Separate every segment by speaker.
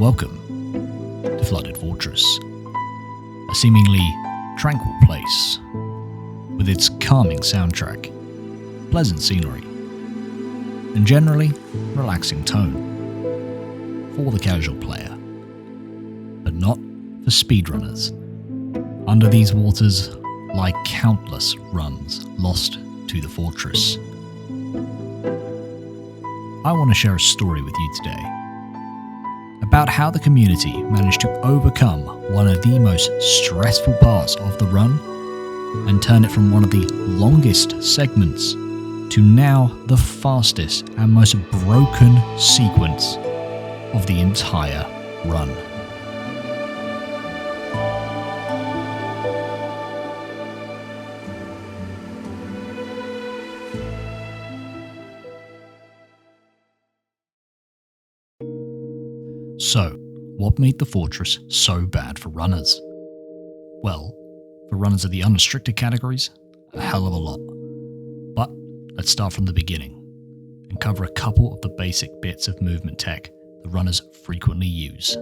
Speaker 1: Welcome to Flooded Fortress, a seemingly tranquil place with its calming soundtrack, pleasant scenery, and generally relaxing tone for the casual player, but not for speedrunners. Under these waters lie countless runs lost to the fortress. I want to share a story with you today about how the community managed to overcome one of the most stressful parts of the run and turn it from one of the longest segments to now the fastest and most broken sequence of the entire run. So, what made the fortress so bad for runners? Well, for runners of the unrestricted categories, a hell of a lot. But let's start from the beginning and cover a couple of the basic bits of movement tech the runners frequently use.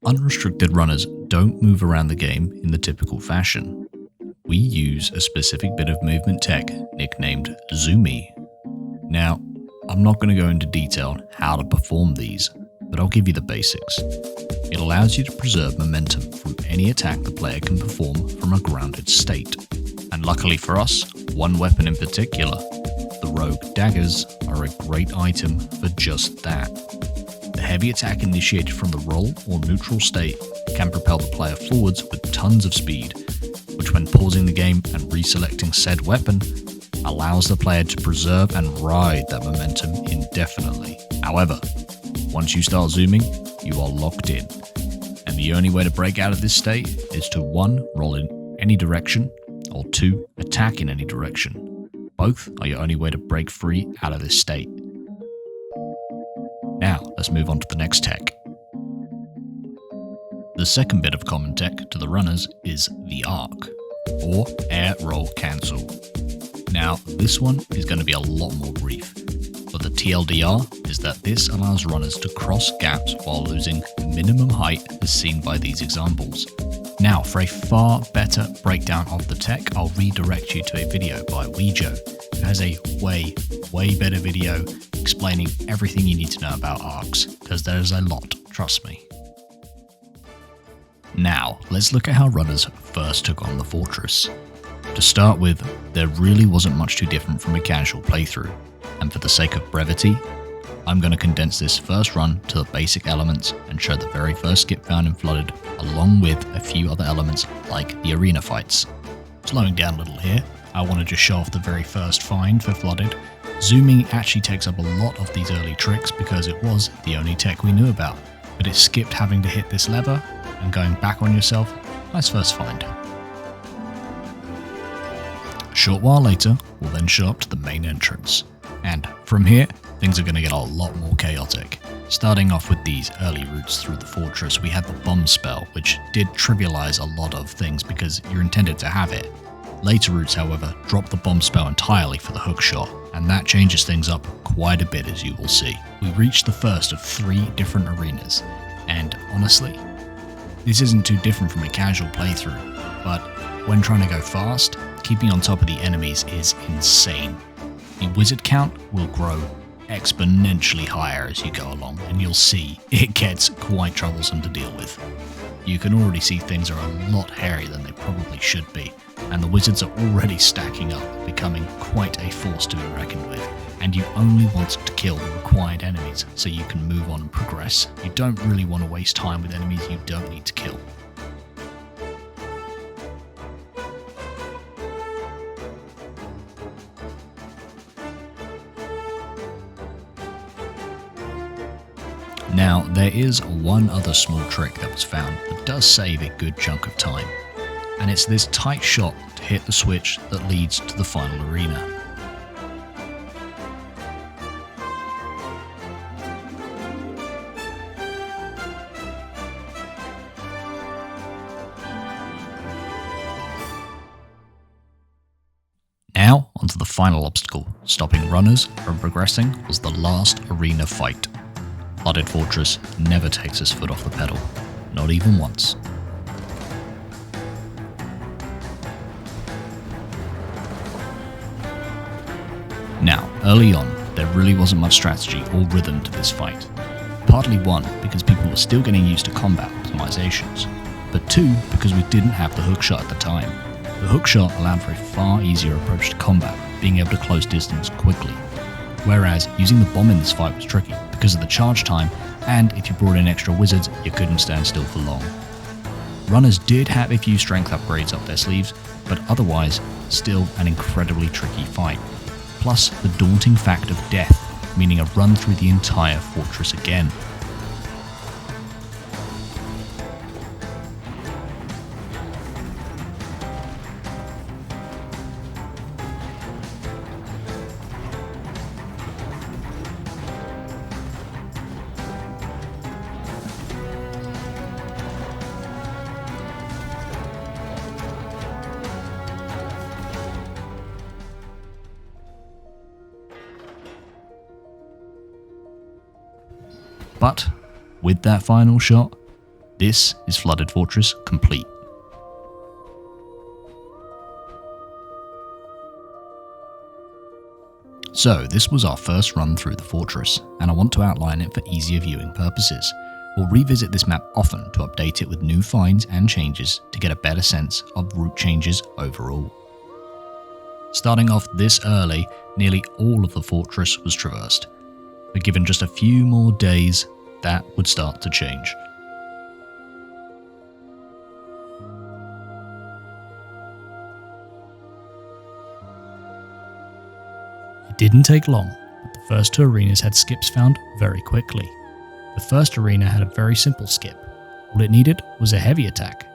Speaker 1: Unrestricted runners don't move around the game in the typical fashion. We use a specific bit of movement tech nicknamed Zoomy. Now, I'm not going to go into detail on how to perform these, but I'll give you the basics. It allows you to preserve momentum through any attack the player can perform from a grounded state. And luckily for us, one weapon in particular, the rogue daggers, are a great item for just that. The heavy attack initiated from the roll or neutral state can propel the player forwards with tons of speed, which when pausing the game and reselecting said weapon, allows the player to preserve and ride that momentum indefinitely. However, once you start zooming, you are locked in, and the only way to break out of this state is to 1. Roll in any direction, or 2. Attack in any direction. Both are your only way to break free out of this state. Now, let's move on to the next tech. The second bit of common tech to the runners is the arc, or air roll cancel. Now, this one is going to be a lot more brief, but the TLDR is that this allows runners to cross gaps while losing minimum height as seen by these examples. Now, for a far better breakdown of the tech, I'll redirect you to a video by Wijo, who has a way better video explaining everything you need to know about arcs, because there is a lot, trust me. Now, let's look at how runners first took on the fortress. To start with, there really wasn't much too different from a casual playthrough, and for the sake of brevity, I'm going to condense this first run to the basic elements and show the very first skip found in Flooded, along with a few other elements like the arena fights. Slowing down a little here, I want to just show off the very first find for Flooded. Zooming actually takes up a lot of these early tricks because it was the only tech we knew about, but it skipped having to hit this lever and going back on yourself. Nice first find. A short while later, we'll then show up to the main entrance, and from here, things are going to get a lot more chaotic. Starting off with these early routes through the fortress, we had the bomb spell, which did trivialize a lot of things because you're intended to have it. Later routes, however, drop the bomb spell entirely for the hook shot, and that changes things up quite a bit, as you will see. We reached the first of 3 different arenas, and honestly, this isn't too different from a casual playthrough, but when trying to go fast, keeping on top of the enemies is insane. The wizard count will grow exponentially higher as you go along, and you'll see it gets quite troublesome to deal with. You can already see things are a lot hairier than they probably should be, and the wizards are already stacking up, becoming quite a force to be reckoned with. And you only want to kill the required enemies so you can move on and progress. You don't really want to waste time with enemies you don't need to kill. Now, there is one other small trick that was found that does save a good chunk of time, and it's this tight shot to hit the switch that leads to the final arena. Now, onto the final obstacle, stopping runners from progressing was the last arena fight. Flooded Fortress never takes his foot off the pedal, not even once. Now, early on, there really wasn't much strategy or rhythm to this fight. Partly one, because people were still getting used to combat optimizations, but two, because we didn't have the hookshot at the time. The hookshot allowed for a far easier approach to combat, being able to close distance quickly. Whereas using the bomb in this fight was tricky because of the charge time, and if you brought in extra wizards, you couldn't stand still for long. Runners did have a few strength upgrades up their sleeves, but otherwise, still an incredibly tricky fight. Plus the daunting fact of death, meaning a run through the entire fortress again. But with that final shot, this is Flooded Fortress complete. So this was our first run through the fortress, and I want to outline it for easier viewing purposes. We'll revisit this map often to update it with new finds and changes to get a better sense of route changes overall. Starting off this early, nearly all of the fortress was traversed, but given just a few more days, that would start to change. It didn't take long, but the first two arenas had skips found very quickly. The first arena had a very simple skip. All it needed was a heavy attack.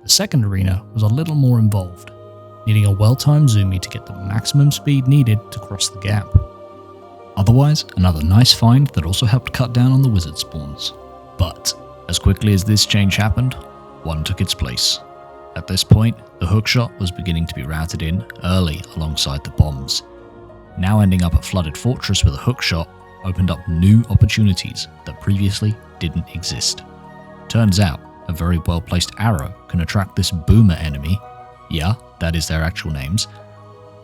Speaker 1: The second arena was a little more involved, needing a well-timed zoomy to get the maximum speed needed to cross the gap. Otherwise, another nice find that also helped cut down on the wizard spawns. But, as quickly as this change happened, one took its place. At this point, the hookshot was beginning to be routed in early alongside the bombs. Now ending up at Flooded Fortress with a hookshot opened up new opportunities that previously didn't exist. Turns out, a very well-placed arrow can attract this boomer enemy, yeah, that is their actual names,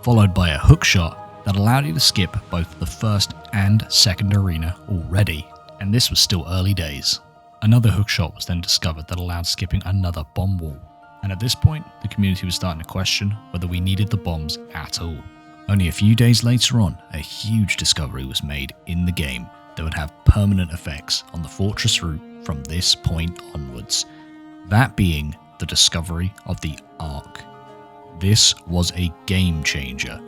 Speaker 1: followed by a hookshot that allowed you to skip both the first and second arena already, and this was still early days. Another hookshot was then discovered that allowed skipping another bomb wall, and at this point the community was starting to question whether we needed the bombs at all. Only a few days later on, a huge discovery was made in the game that would have permanent effects on the fortress route from this point onwards, that being the discovery of the Arc. This was a game changer.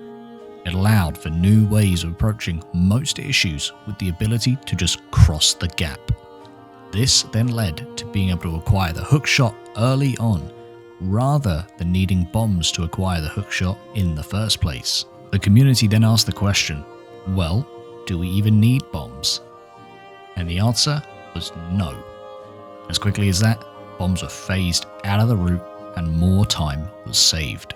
Speaker 1: It allowed for new ways of approaching most issues with the ability to just cross the gap. This then led to being able to acquire the hookshot early on, rather than needing bombs to acquire the hookshot in the first place. The community then asked the question, well, do we even need bombs? And the answer was no. As quickly as that, bombs were phased out of the route and more time was saved.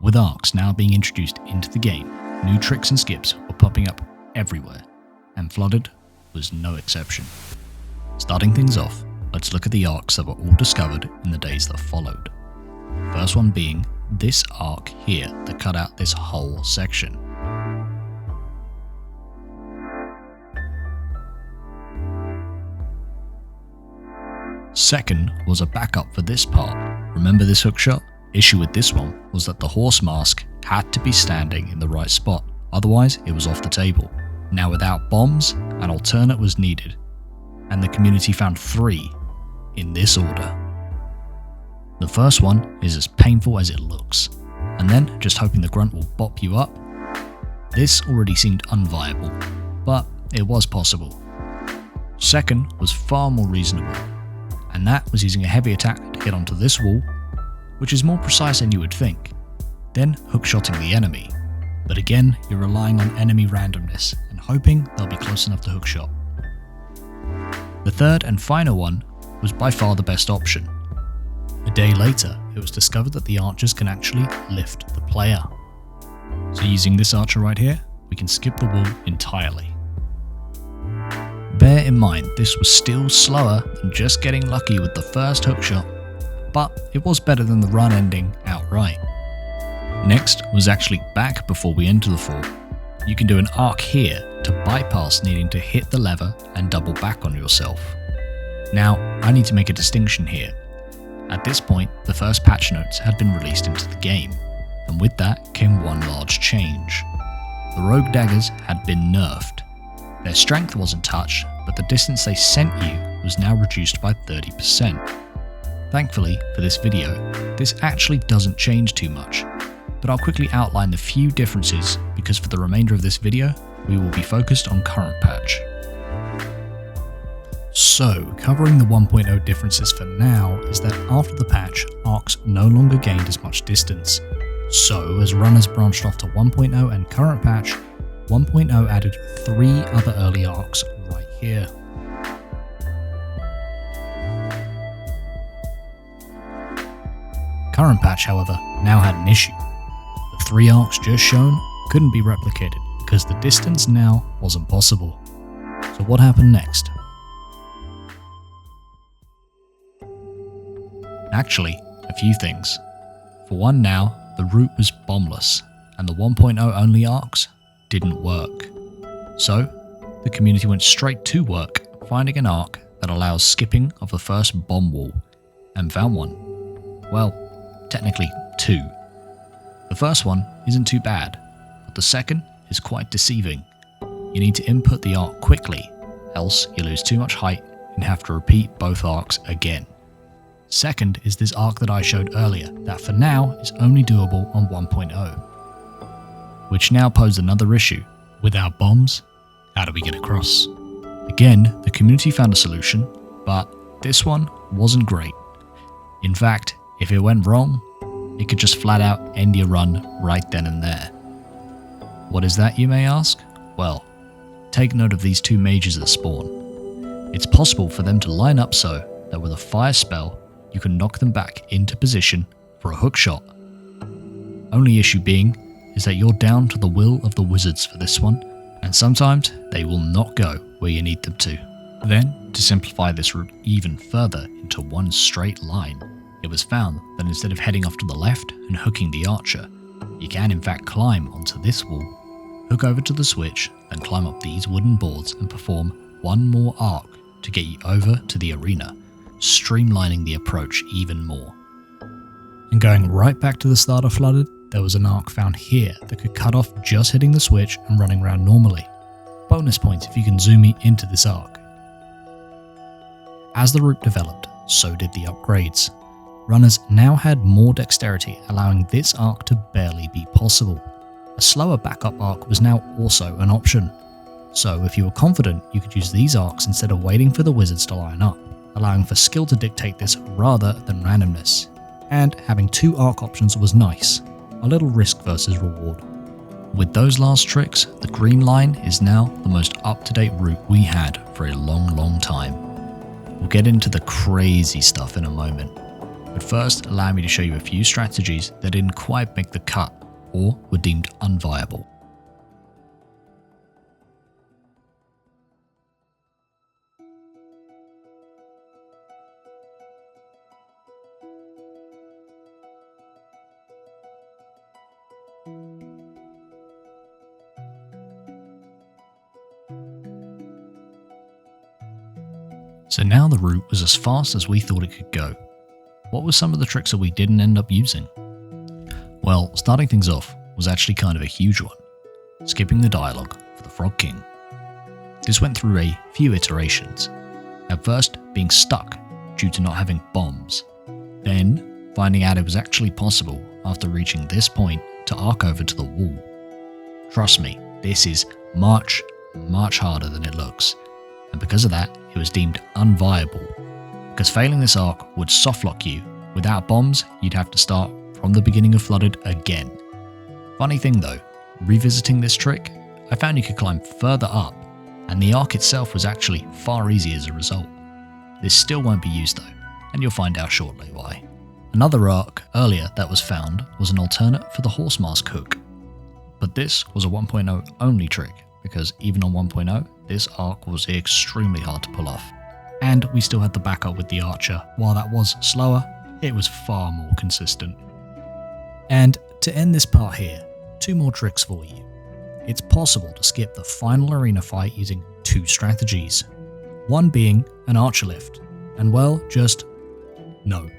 Speaker 1: With arcs now being introduced into the game, new tricks and skips were popping up everywhere, and Flooded was no exception. Starting things off, let's look at the arcs that were all discovered in the days that followed. First one being this arc here that cut out this whole section. Second was a backup for this part. Remember this hookshot? Issue with this one was that the horse mask had to be standing in the right spot, otherwise it was off the table. Now without bombs, an alternate was needed, and the community found 3 in this order. The first one is as painful as it looks, and then just hoping the grunt will bop you up. This already seemed unviable, but it was possible. Second was far more reasonable, and that was using a heavy attack to get onto this wall, which is more precise than you would think, then hookshotting the enemy. But again, you're relying on enemy randomness and hoping they'll be close enough to hookshot. The third and final one was by far the best option. A day later, it was discovered that the archers can actually lift the player. So using this archer right here, we can skip the wall entirely. Bear in mind, this was still slower than just getting lucky with the first hookshot, but it was better than the run ending outright. Next was actually back before we enter the fort. You can do an arc here to bypass needing to hit the lever and double back on yourself. Now, I need to make a distinction here. At this point, the first patch notes had been released into the game, and with that came one large change. The rogue daggers had been nerfed. Their strength wasn't touched, but the distance they sent you was now reduced by 30%. Thankfully, for this video, this actually doesn't change too much, but I'll quickly outline the few differences because for the remainder of this video, we will be focused on current patch. So, covering the 1.0 differences for now is that after the patch, arcs no longer gained as much distance. So, as runners branched off to 1.0 and current patch, 1.0 added 3 other early arcs right here. Current patch, however, now had an issue. The 3 arcs just shown couldn't be replicated because the distance now wasn't possible. So what happened next? Actually, a few things. For one now, the route was bombless, and the 1.0 only arcs didn't work. So, the community went straight to work, finding an arc that allows skipping of the first bomb wall, and found one. Well, technically 2. The first one isn't too bad, but the second is quite deceiving. You need to input the arc quickly, else you lose too much height and have to repeat both arcs again. Second is this arc that I showed earlier that for now is only doable on 1.0. Which now posed another issue. Without bombs, how do we get across? Again, the community found a solution, but this one wasn't great. In fact, if it went wrong, it could just flat out end your run right then and there. What is that, you may ask? Well, take note of these 2 mages that spawn. It's possible for them to line up so that with a fire spell, you can knock them back into position for a hook shot. Only issue being is that you're down to the will of the wizards for this one, and sometimes they will not go where you need them to. Then, to simplify this route even further into one straight line, it was found that instead of heading off to the left and hooking the archer, you can in fact climb onto this wall, hook over to the switch, then climb up these wooden boards and perform one more arc to get you over to the arena, streamlining the approach even more. And going right back to the start of Flooded, there was an arc found here that could cut off just hitting the switch and running around normally. Bonus points if you can zoom me into this arc. As the route developed, so did the upgrades. Runners now had more dexterity, allowing this arc to barely be possible. A slower backup arc was now also an option. So if you were confident, you could use these arcs instead of waiting for the wizards to line up, allowing for skill to dictate this rather than randomness. And having 2 arc options was nice, a little risk versus reward. With those last tricks, the green line is now the most up-to-date route we had for a long time. We'll get into the crazy stuff in a moment, but first allow me to show you a few strategies that didn't quite make the cut or were deemed unviable. So now the route was as fast as we thought it could go. What were some of the tricks that we didn't end up using? Well, starting things off was actually kind of a huge one. skipping the dialogue for the Frog King. This went through a few iterations, at first being stuck due to not having bombs, then finding out it was actually possible after reaching this point to arc over to the wall. Trust me, this is much harder than it looks, and because of that, it was deemed unviable, because failing this arc would softlock you. Without bombs, you'd have to start from the beginning of Flooded again. Funny thing though, revisiting this trick, I found you could climb further up, and the arc itself was actually far easier as a result. This still won't be used though, and you'll find out shortly why. Another arc earlier that was found was an alternate for the horse mask hook, but this was a 1.0 only trick, because even on 1.0, this arc was extremely hard to pull off. And we still had the backup with the archer. While that was slower, it was far more consistent. And to end this part here, 2 more tricks for you. It's possible to skip the final arena fight using 2 strategies. One being an archer lift, and well, just no.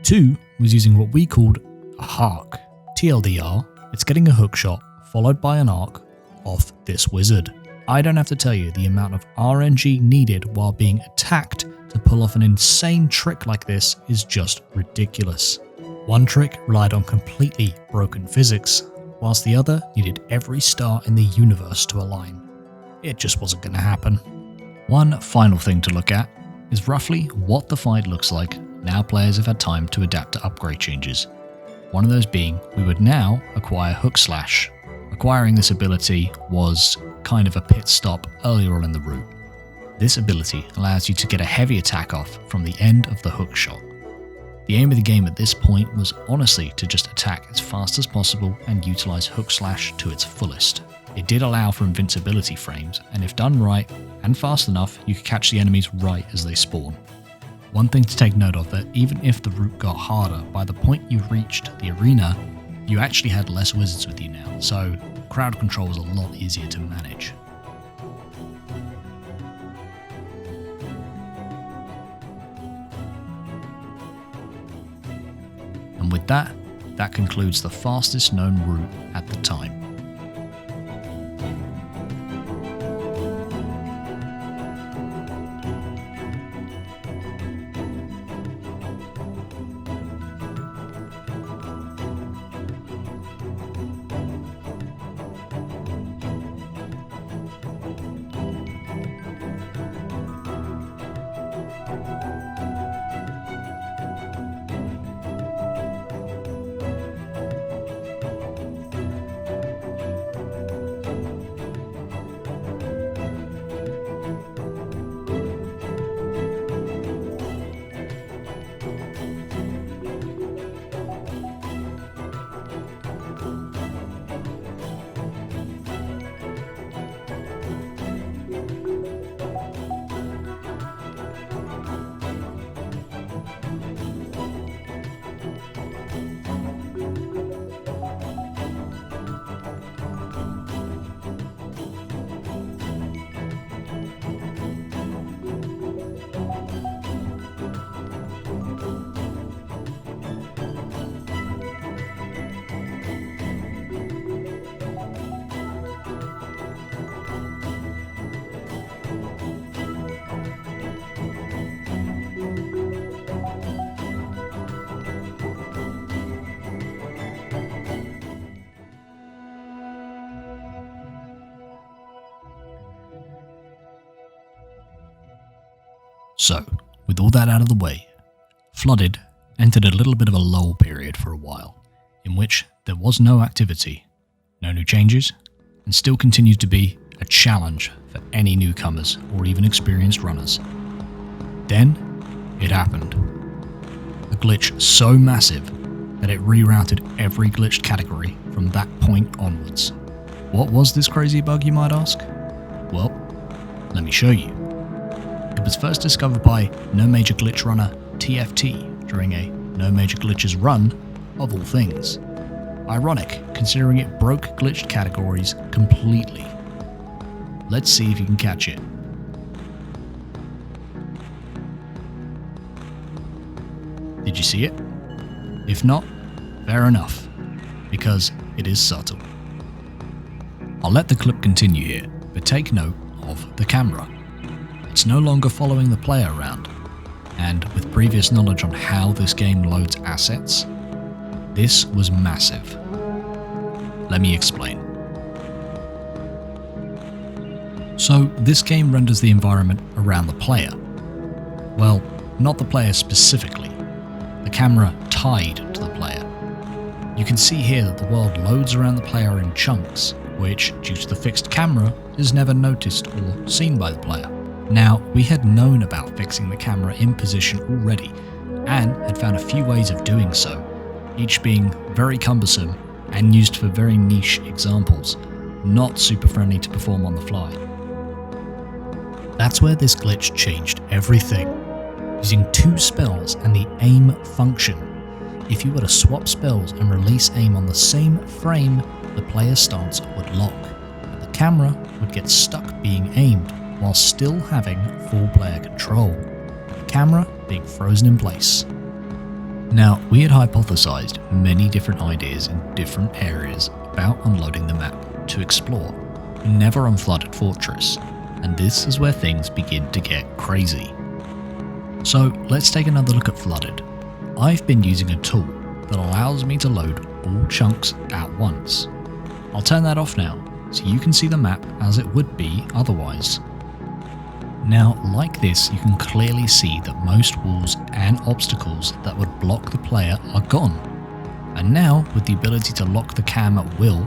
Speaker 1: 2 was using what we called a hark. TLDR, it's getting a hook shot followed by an arc off this wizard. I don't have to tell you the amount of RNG needed while being attacked to pull off an insane trick like this is just ridiculous. One trick relied on completely broken physics, whilst the other needed every star in the universe to align. It just wasn't going to happen. One final thing to look at is roughly what the fight looks like now players have had time to adapt to upgrade changes. One of those being we would now acquire Hook Slash. Acquiring this ability was kind of a pit stop earlier on in the route. This ability allows you to get a heavy attack off from the end of the hook shot. The aim of the game at this point was honestly to just attack as fast as possible and utilize Hook Slash to its fullest. It did allow for invincibility frames, and if done right and fast enough, you could catch the enemies right as they spawn. One thing to take note of that even if the route got harder, by the point you reached the arena, you actually had less wizards with you now, so crowd control was a lot easier to manage. And with that, that concludes the fastest known route at the time. So, with all that out of the way, Flooded entered a little bit of a lull period for a while, in which there was no activity, no new changes, and still continued to be a challenge for any newcomers or even experienced runners. Then, it happened. A glitch so massive that it rerouted every glitched category from that point onwards. What was this crazy bug, you might ask? Well, let me show you. It was first discovered by No Major Glitch runner TFT during a No Major Glitches run, of all things. Ironic, considering it broke glitched categories completely. Let's see if you can catch it. Did you see it? If not, fair enough, because it is subtle. I'll let the clip continue here, but take note of the camera. It's no longer following the player around, and with previous knowledge on how this game loads assets, this was massive. Let me explain. So this game renders the environment around the player. Well, not the player specifically, the camera tied to the player. You can see here that the world loads around the player in chunks, which, due to the fixed camera, is never noticed or seen by the player. Now, we had known about fixing the camera in position already, and had found a few ways of doing so, each being very cumbersome and used for very niche examples, not super friendly to perform on the fly. That's where this glitch changed everything. Using 2 spells and the aim function, if you were to swap spells and release aim on the same frame, the player's stance would lock, and the camera would get stuck being aimed while still having full player control, the camera being frozen in place. Now, we had hypothesized many different ideas in different areas about unloading the map to explore, never on Flooded Fortress, and this is where things begin to get crazy. So let's take another look at Flooded. I've been using a tool that allows me to load all chunks at once. I'll turn that off now, so you can see the map as it would be otherwise. Now, like this, you can clearly see that most walls and obstacles that would block the player are gone. And now, with the ability to lock the cam at will,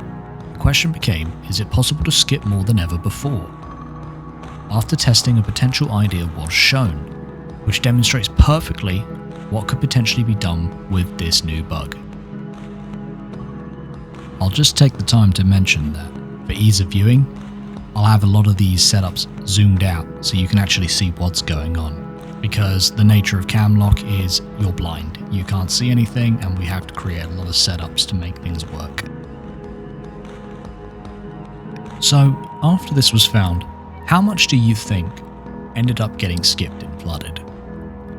Speaker 1: the question became, is it possible to skip more than ever before? After testing, a potential idea was shown, which demonstrates perfectly what could potentially be done with this new bug. I'll just take the time to mention that, for ease of viewing, I'll have a lot of these setups zoomed out so you can actually see what's going on, because the nature of cam lock is you're blind, you can't see anything, and we have to create a lot of setups to make things work. So, after this was found, how much do you think ended up getting skipped in Flooded?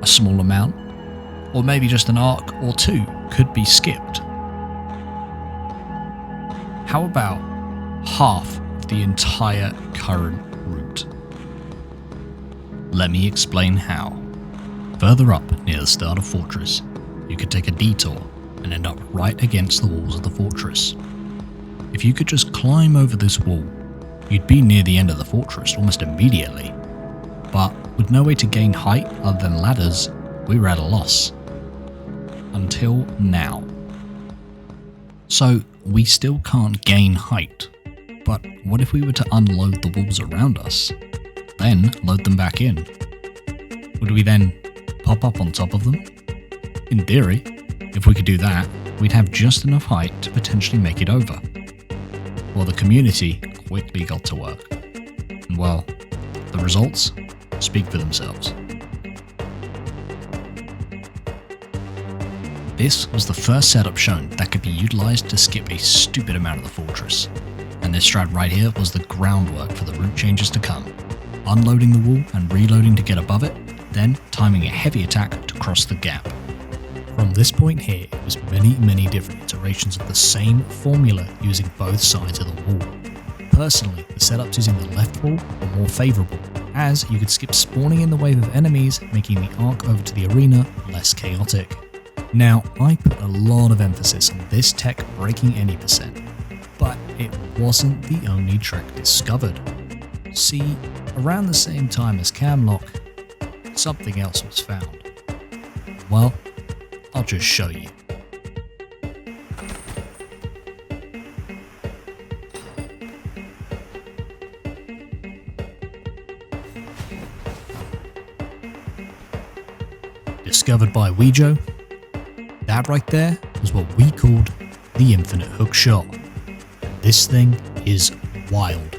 Speaker 1: A small amount? Or maybe just an arc or 2 could be skipped? How about half of the entire current route? Let me explain how. Further up near the start of Fortress, you could take a detour and end up right against the walls of the fortress. If you could just climb over this wall, you'd be near the end of the fortress almost immediately. But with no way to gain height other than ladders, we were at a loss. Until now. So we still can't gain height, but what if we were to unload the walls around us, then load them back in? Would we then pop up on top of them? In theory, if we could do that, we'd have just enough height to potentially make it over. Well, the community quickly got to work, and well, the results speak for themselves. This was the first setup shown that could be utilised to skip a stupid amount of the fortress, and this strat right here was the groundwork for the route changes to come. Unloading the wall and reloading to get above it, then timing a heavy attack to cross the gap. From this point here, it was many different iterations of the same formula using both sides of the wall. Personally, the setups using the left wall were more favourable, as you could skip spawning in the wave of enemies, making the arc over to the arena less chaotic. Now, I put a lot of emphasis on this tech breaking any percent, but it wasn't the only trick discovered. See, around the same time as camlock, something else was found. Well, I'll just show you. Discovered by Wijo, that right there was what we called the infinite hook shot. And this thing is wild.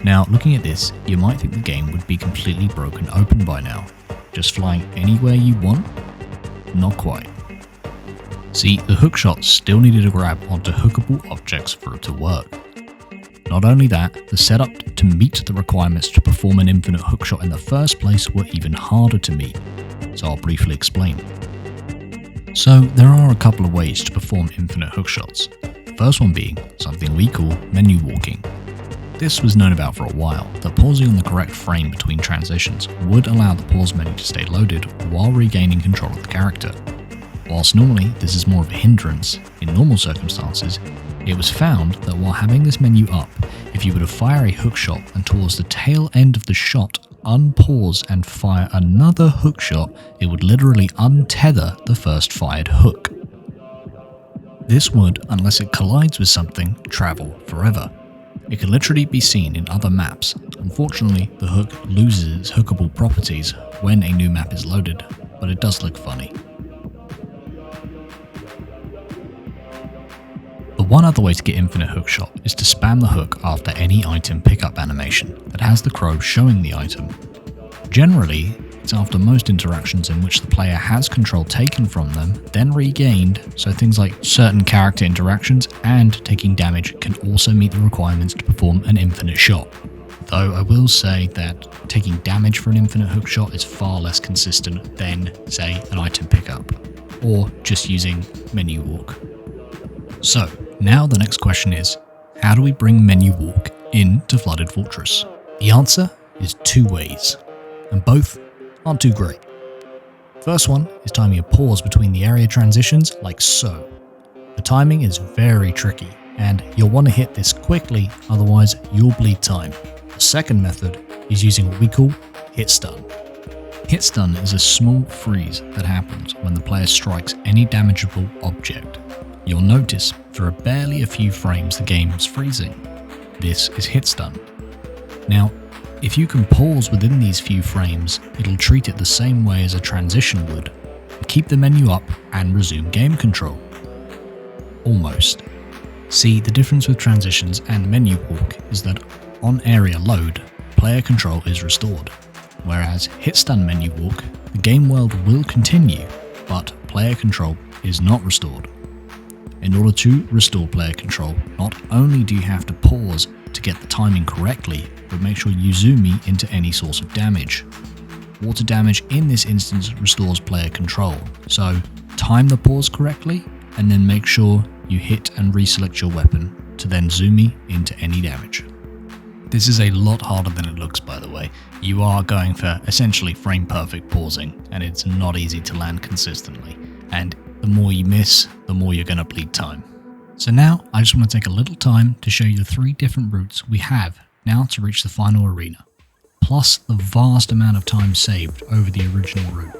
Speaker 1: Now, looking at this, you might think the game would be completely broken open by now. Just flying anywhere you want? Not quite. See, the hookshot still needed to grab onto hookable objects for it to work. Not only that, the setup to meet the requirements to perform an infinite hookshot in the first place were even harder to meet, so I'll briefly explain. So there are a couple of ways to perform infinite hookshots. The first one being something we call menu walking. This was known about for a while, that pausing on the correct frame between transitions would allow the pause menu to stay loaded while regaining control of the character. Whilst normally this is more of a hindrance, in normal circumstances, it was found that while having this menu up, if you were to fire a hookshot and towards the tail end of the shot unpause and fire another hookshot, it would literally untether the first fired hook. This would, unless it collides with something, travel forever. It can literally be seen in other maps. Unfortunately, the hook loses its hookable properties when a new map is loaded, but it does look funny. The one other way to get infinite hookshot is to spam the hook after any item pickup animation that has the crow showing the item. Generally, it's after most interactions in which the player has control taken from them, then regained, so things like certain character interactions and taking damage can also meet the requirements to perform an infinite shot. Though I will say that taking damage for an infinite hookshot is far less consistent than, say, an item pickup, or just using menu walk. So, now the next question is, how do we bring menu walk into Flooded Fortress? The answer is two ways, and both aren't too great. First one is timing a pause between the area transitions like so. The timing is very tricky, and you'll want to hit this quickly, otherwise you'll bleed time. The second method is using what we call hit stun. Hit stun is a small freeze that happens when the player strikes any damageable object. You'll notice for barely a few frames the game is freezing. This is hit stun. Now, if you can pause within these few frames, it'll treat it the same way as a transition would, keep the menu up and resume game control. Almost. See, the difference with transitions and menu walk is that on area load, player control is restored, whereas hit stun menu walk, the game world will continue, but player control is not restored. In order to restore player control, not only do you have to pause to get the timing correctly, but make sure you zoom into any source of damage. Water damage in this instance restores player control, so time the pause correctly and then make sure you hit and reselect your weapon to then zoom into any damage. This is a lot harder than it looks, by the way. You are going for essentially frame perfect pausing, and it's not easy to land consistently, and the more you miss, the more you're going to bleed time. So now, I just want to take a little time to show you the 3 different routes we have now to reach the final arena, plus the vast amount of time saved over the original route.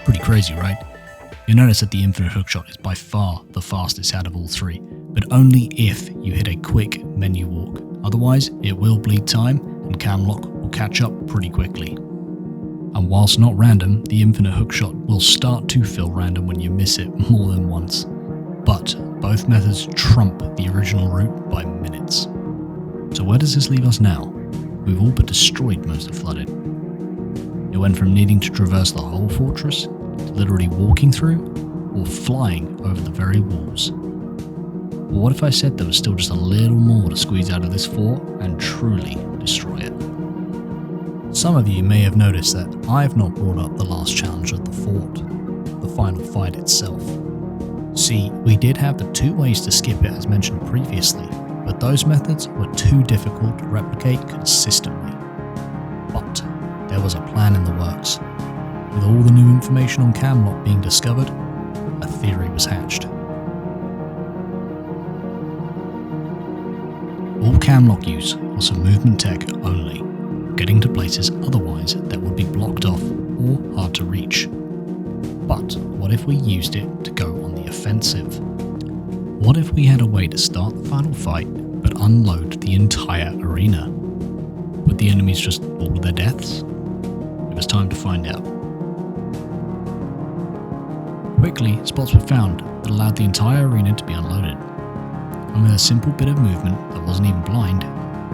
Speaker 1: Pretty crazy, right? You'll notice that the infinite hookshot is by far the fastest out of all 3, but only if you hit a quick menu walk Otherwise, it will bleed time and camlock will catch up pretty quickly. And whilst not random, the infinite hookshot will start to feel random when you miss it more than once. But both methods trump the original route by minutes. So where does this leave us now? We've all but destroyed most of Flooded. It went from needing to traverse the whole fortress to literally walking through or flying over the very walls. But what if I said there was still just a little more to squeeze out of this fort and truly destroy it? Some of you may have noticed that I have not brought up the last challenge of the fort, the final fight itself. See, we did have the two ways to skip it as mentioned previously, but those methods were too difficult to replicate consistently. But there was a plan in the works. With all the new information on camlock being discovered, a theory was hatched. All camlock use was for movement tech only, getting to places otherwise that would be blocked off or hard to reach. But what if we used it to go on the offensive? What if we had a way to start the final fight but unload the entire arena? Would the enemies just fall to their deaths? It was time to find out. Quickly, spots were found that allowed the entire arena to be unloaded. And with a simple bit of movement that wasn't even blind,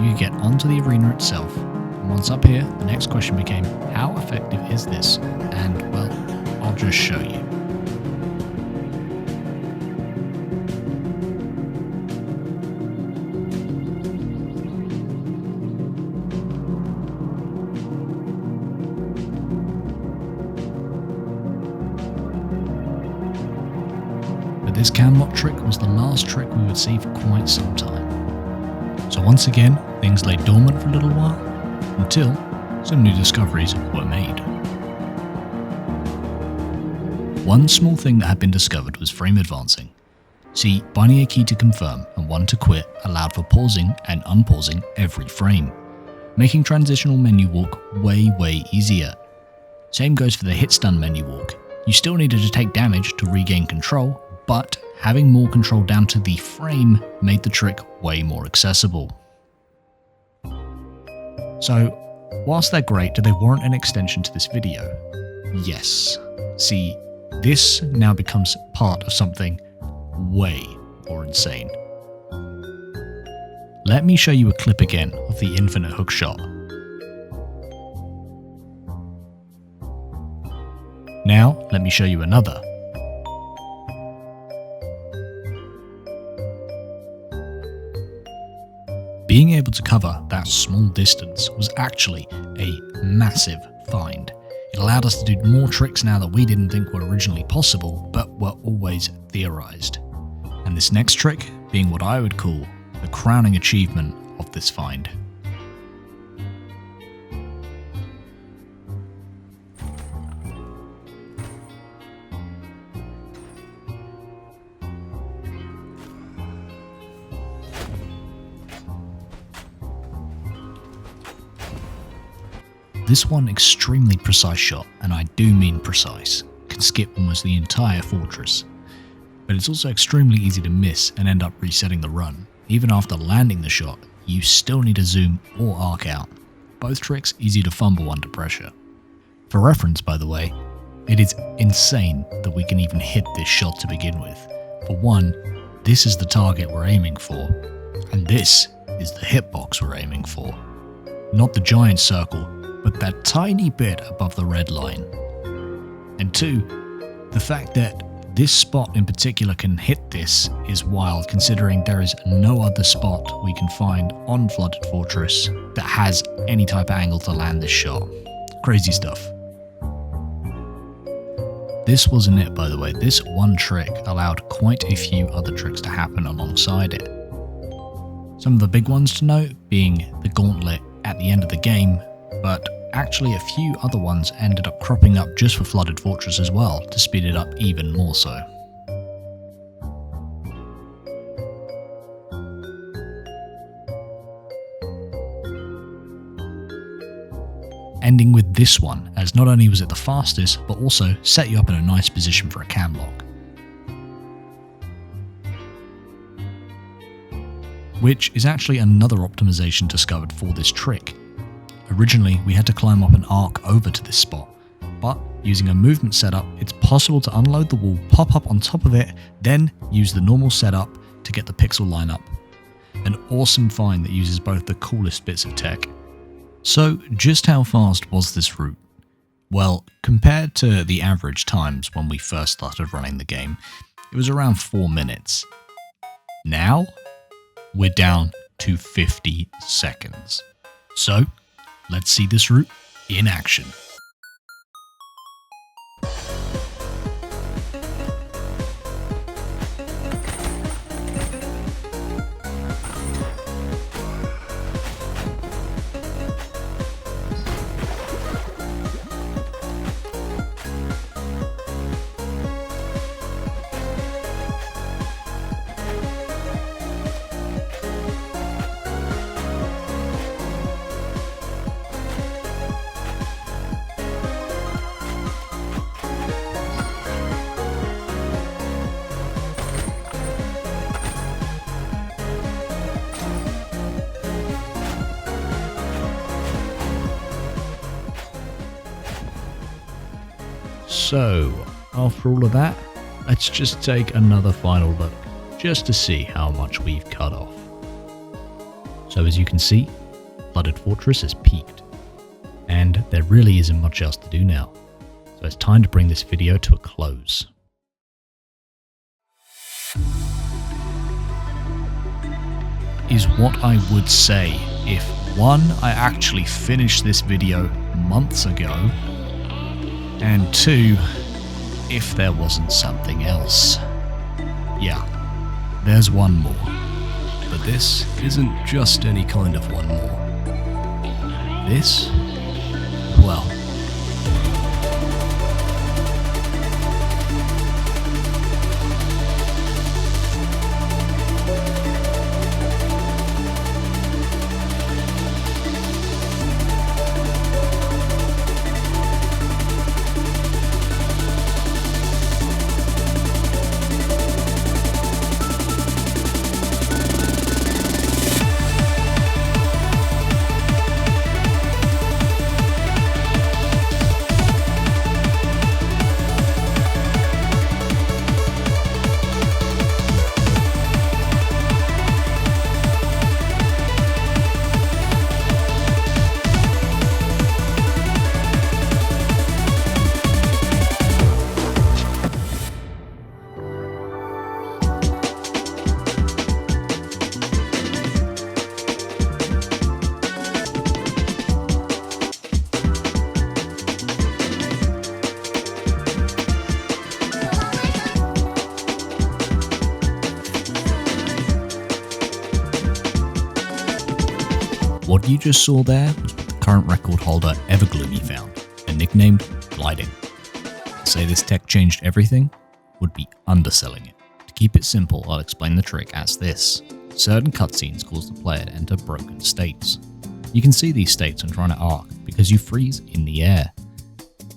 Speaker 1: you could get onto the arena itself. And once up here, the next question became, how effective is this? And, well, I'll just show you. But this camlock trick was the last trick we would see for quite some time. So once again, things lay dormant for a little while, until some new discoveries were made. One small thing that had been discovered was frame advancing. See, binding a key to confirm and one to quit allowed for pausing and unpausing every frame, making transitional menu walk way easier. Same goes for the hit stun menu walk. You still needed to take damage to regain control, but having more control down to the frame made the trick way more accessible. So, whilst they're great, do they warrant an extension to this video? Yes. See, this now becomes part of something way more insane. Let me show you a clip again of the infinite hookshot. Now, let me show you another. Being able to cover that small distance was actually a massive find. It allowed us to do more tricks now that we didn't think were originally possible, but were always theorized. And this next trick being what I would call the crowning achievement of this find. This one extremely precise shot, and I do mean precise, can skip almost the entire fortress. But it's also extremely easy to miss and end up resetting the run. Even after landing the shot, you still need to zoom or arc out. Both tricks easy to fumble under pressure. For reference, by the way, it is insane that we can even hit this shot to begin with. For one, this is the target we're aiming for, and this is the hitbox we're aiming for. Not the giant circle, but that tiny bit above the red line. And two, the fact that this spot in particular can hit this is wild, considering there is no other spot we can find on Flooded Fortress that has any type of angle to land this shot. Crazy stuff. This wasn't it, by the way. This one trick allowed quite a few other tricks to happen alongside it. Some of the big ones to note being the gauntlet at the end of the game, but actually a few other ones ended up cropping up just for Flooded Fortress as well, to speed it up even more so. Ending with this one, as not only was it the fastest, but also set you up in a nice position for a camlock. which is actually another optimization discovered for this trick. Originally, we had to climb up an arc over to this spot, but using a movement setup, it's possible to unload the wall, pop up on top of it, then use the normal setup to get the pixel line up. An awesome find that uses both the coolest bits of tech. So just how fast was this route? Well, compared to the average times when we first started running the game, it was around 4 minutes. Now, we're down to 50 seconds. So, let's see this route in action. So, after all of that, let's just take another final look, just to see how much we've cut off. So as you can see, Flooded Fortress has peaked, and there really isn't much else to do now, so it's time to bring this video to a close. Is what I would say if 1, I actually finished this video months ago, and 2, if there wasn't something else. Yeah, there's one more. But this isn't just any kind of one more. This, well, what you just saw there was what the current record holder Evergloomy found, and nicknamed Gliding. To say this tech changed everything would be underselling it. To keep it simple, I'll explain the trick as this. Certain cutscenes cause the player to enter broken states. You can see these states when trying to arc because you freeze in the air.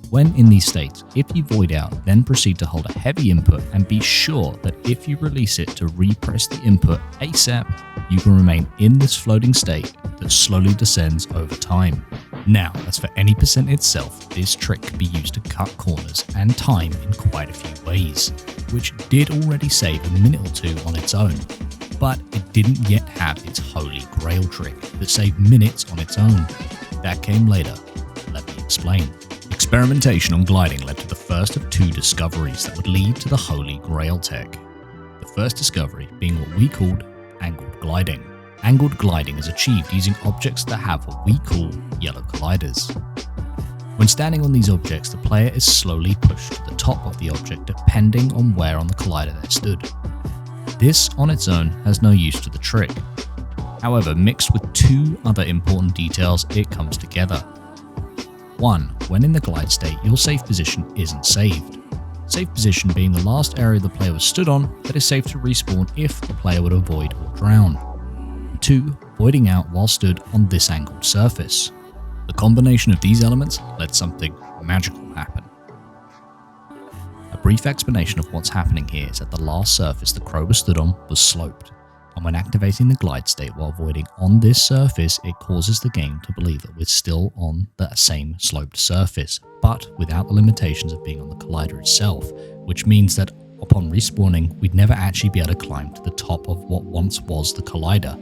Speaker 1: When in these states, if you void out, then proceed to hold a heavy input and be sure that if you release it to repress the input ASAP, you can remain in this floating state that slowly descends over time. Now, as for any percent itself, this trick can be used to cut corners and time in quite a few ways, which did already save a minute or 2 on its own. But it didn't yet have its holy grail trick that saved minutes on its own. That came later. Let me explain. Experimentation on gliding led to the first of 2 discoveries that would lead to the holy grail tech. The first discovery being what we called angled gliding. Angled gliding is achieved using objects that have what we call yellow colliders. When standing on these objects, the player is slowly pushed to the top of the object depending on where on the collider they stood. This on its own has no use to the trick. However, mixed with 2 other important details, it comes together. 1. When in the glide state, your safe position isn't saved. Safe position being the last area the player was stood on that is safe to respawn if the player would avoid or drown. 2. Voiding out while stood on this angled surface. The combination of these elements let something magical happen. A brief explanation of what's happening here is that the last surface the crow was stood on was sloped. and when activating the glide state while voiding on this surface, it causes the game to believe that we're still on that same sloped surface, but without the limitations of being on the collider itself, which means that upon respawning, we'd never actually be able to climb to the top of what once was the collider.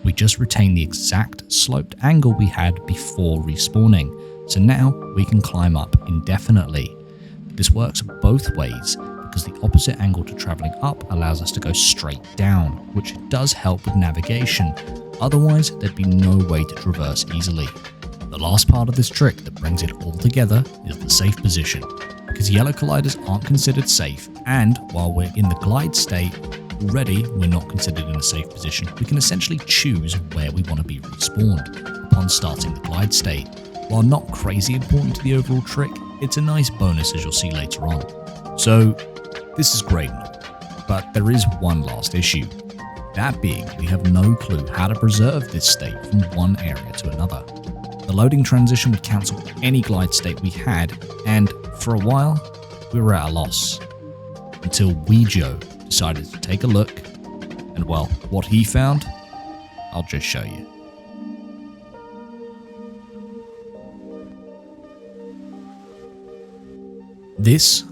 Speaker 1: We just retain the exact sloped angle we had before respawning, so now we can climb up indefinitely. This works both ways, because the opposite angle to travelling up allows us to go straight down, which does help with navigation, otherwise there'd be no way to traverse easily. The last part of this trick that brings it all together is the safe position, because yellow colliders aren't considered safe, and while we're in the glide state, already we're not considered in a safe position, we can essentially choose where we want to be respawned upon starting the glide state. While not crazy important to the overall trick, it's a nice bonus as you'll see later on. So, this is great, but there is one last issue. That being, we have no clue how to preserve this state from one area to another. The loading transition would cancel any glide state we had, and for a while, we were at a loss. Until Wijo decided to take a look, and well, what he found, I'll just show you. This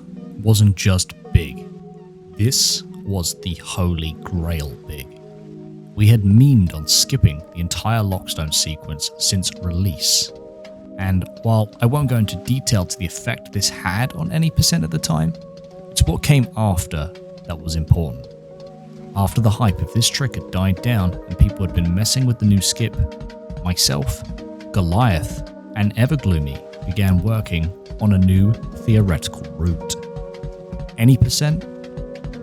Speaker 1: wasn't just big. This was the holy grail big. We had memed on skipping the entire Lockstone sequence since release. And while I won't go into detail to the effect this had on any percent at the time, it's what came after that was important. After the hype of this trick had died down and people had been messing with the new skip, myself, Goliath, and Evergloomy began working on a new theoretical route. Any percent,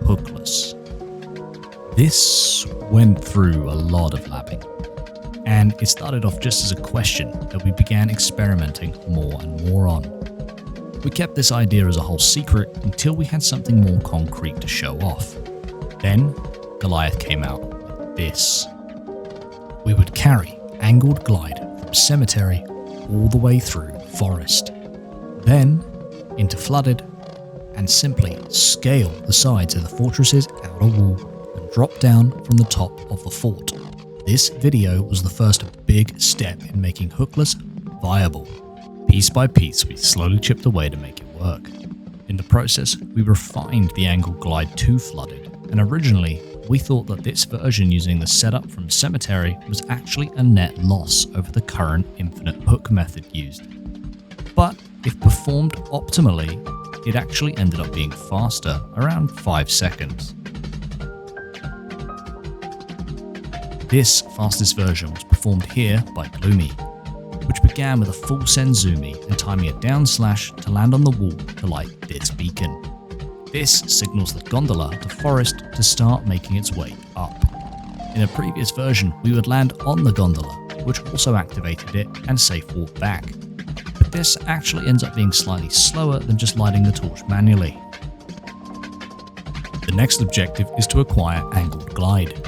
Speaker 1: hookless. This went through a lot of labbing, and it started off just as a question that we began experimenting more and more on. We kept this idea as a whole secret until we had something more concrete to show off. Then, Goliath came out with this. We would carry angled glide from cemetery all the way through forest, then into flooded, and simply scale the sides of the fortress's outer wall and drop down from the top of the fort. This video was the first big step in making hookless viable. Piece by piece, we slowly chipped away to make it work. In the process, we refined the angled glide to flooded, and originally, we thought that this version using the setup from cemetery was actually a net loss over the current infinite hook method used. But if performed optimally, it actually ended up being faster, around 5 seconds. This fastest version was performed here by Gloomy, which began with a full Senzumi and timing a down slash to land on the wall to light this beacon. This signals the gondola to forest to start making its way up. In a previous version, we would land on the gondola, which also activated it and safe walk back. But this actually ends up being slightly slower than just lighting the torch manually. The next objective is to acquire angled glide.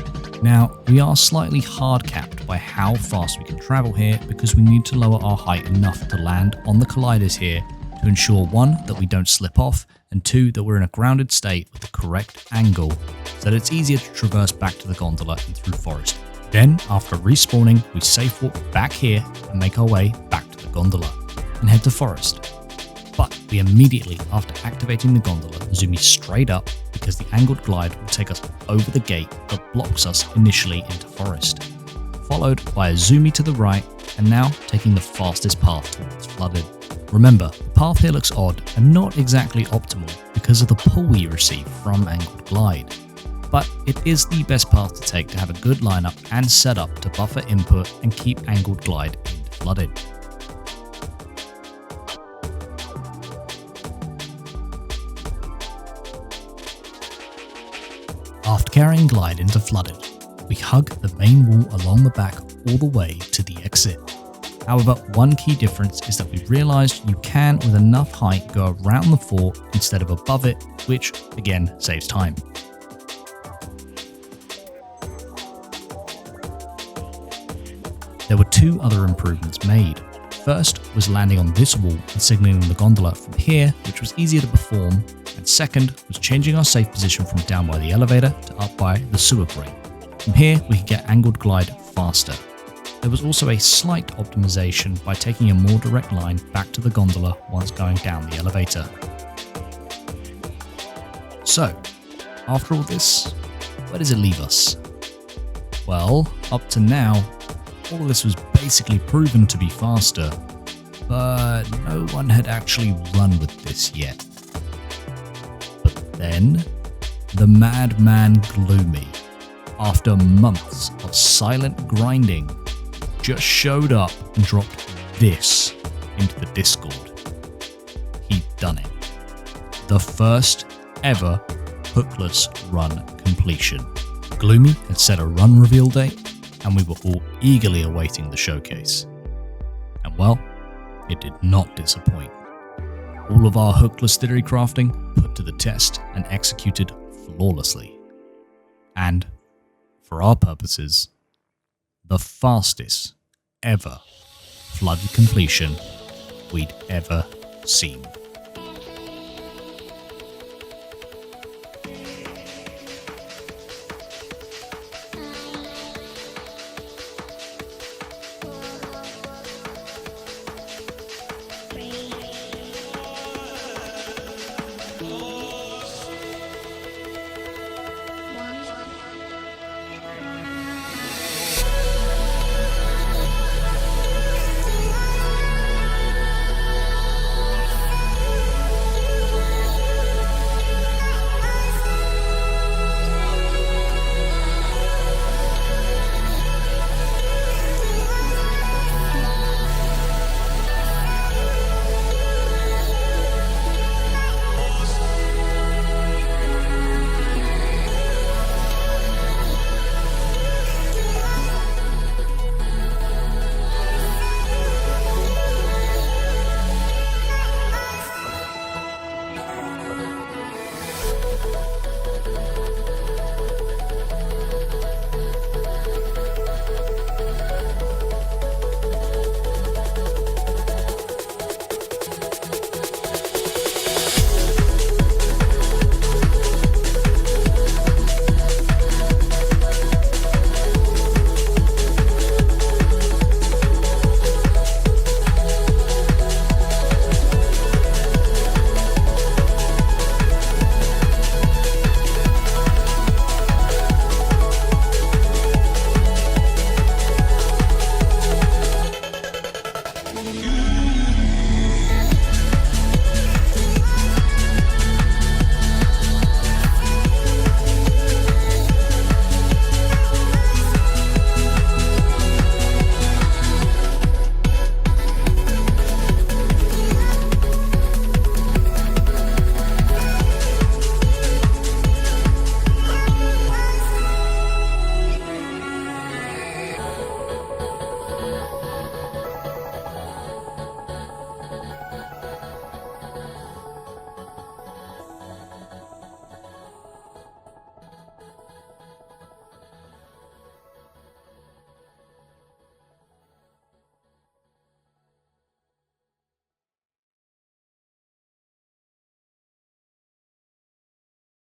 Speaker 1: Now, we are slightly hard capped by how fast we can travel here because we need to lower our height enough to land on the colliders here to ensure 1, that we don't slip off, and 2, that we're in a grounded state with the correct angle so that it's easier to traverse back to the gondola and through forest. Then, after respawning, we safe walk back here and make our way back to the gondola and head to forest. But we immediately, after activating the gondola, zoom straight up because the angled glide will take us over the gate that blocks us initially into forest, followed by a zoomy to the right, and now taking the fastest path towards flooded. Remember, the path here looks odd and not exactly optimal because of the pull we receive from angled glide, but it is the best path to take to have a good lineup and setup to buffer input and keep angled glide into flooded. After carrying glide into flooded, we hug the main wall along the back all the way to the exit. However, one key difference is that we realised you can, with enough height, go around the fort instead of above it, which again saves time. There were 2 other improvements made. First was landing on this wall and signalling the gondola from here, which was easier to perform, and second was changing our safe position from down by the elevator to up by the sewer grate. From here, we could get angled glide faster. There was also a slight optimization by taking a more direct line back to the gondola once going down the elevator. So, after all this, where does it leave us? Well, up to now, all of this was basically proven to be faster, but no one had actually run with this yet. But then, the madman Gloomy, after months of silent grinding, just showed up and dropped this into the Discord. He'd done it. The first ever hookless run completion. Gloomy had set a run reveal date, and we were all eagerly awaiting the showcase. And well, it did not disappoint. All of our hookless theory crafting put to the test and executed flawlessly. And, for our purposes, the fastest ever flood completion we'd ever seen.